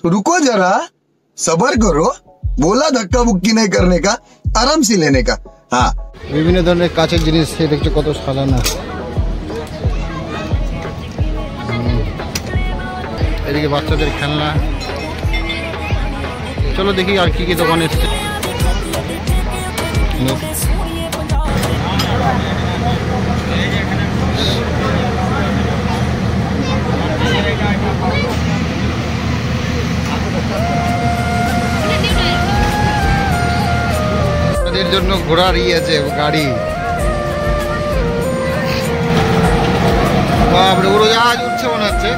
रुको जरा, सबर करो, बोला धक्का बुक्की नहीं करने का, आराम से लेने का। हाँ, বিভিন্ন ধরনের কাঁচের জিনিস দেখছো কত সাজানো। এদিকে বাচ্চাদের খেলনা। চলো দেখি আর কি কি দোকান এসছে। তাদের জন্য ঘোড়ার আছে গাড়ি। বাপরে, উড়োজাহাজ উঠছে মনে হচ্ছে।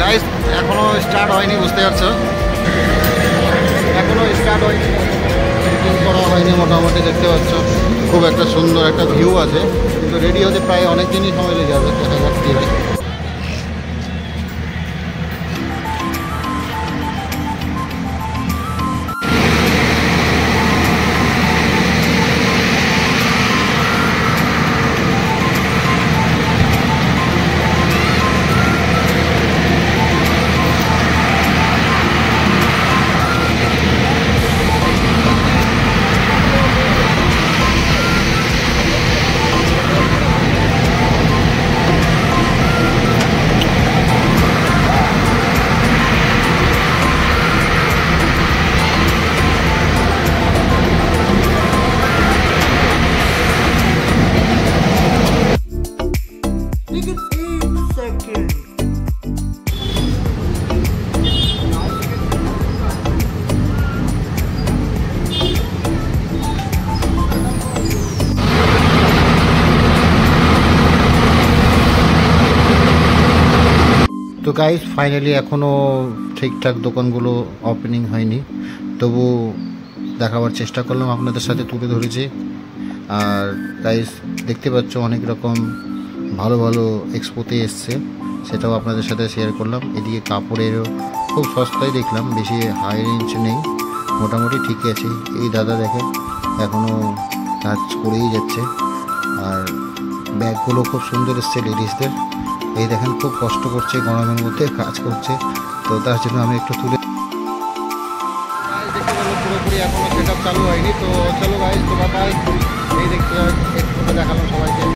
গাইস এখনো স্টার্ট হয়নি, বুঝতে পারছো, এখনো স্টার্ট হয়নি, শুটিং করা হয়নি। মোটামুটি দেখতে পাচ্ছ খুব একটা সুন্দর একটা ভিউ আছে, কিন্তু রেডি হতে প্রায় অনেক দিনই সময় লেগে যাবে। দেখা যাক কি হয়। তো গাইস ফাইনালি এখনও ঠিকঠাক দোকানগুলো ওপেনিং হয়নি, তবু দেখাবার চেষ্টা করলাম, আপনাদের সাথে তুলে ধরেছি। আর গাইস দেখতে পাচ্ছ অনেক রকম ভালো ভালো এক্সপোতে এসছে, সেটাও আপনাদের সাথে শেয়ার করলাম। এদিকে কাপড়েরও খুব সস্তায় দেখলাম, বেশি হাই রেঞ্জ নেই, মোটামুটি ঠিকই আছে। এই দাদা দেখে এখনও কাজ করেই যাচ্ছে। আর ব্যাগগুলো খুব সুন্দর এসছে লেডিসদের। এই দেখেন খুব কষ্ট করছে, গরমের মধ্যে কাজ করছে, তো তার জন্য আমি একটু তুলে দেখতে পারবো। পুরোপুরি এখনো সেট আপ চালু হয়নি। তো চলো গাইস, তো বাই। এই দেখতে দেখালাম সবাইকে।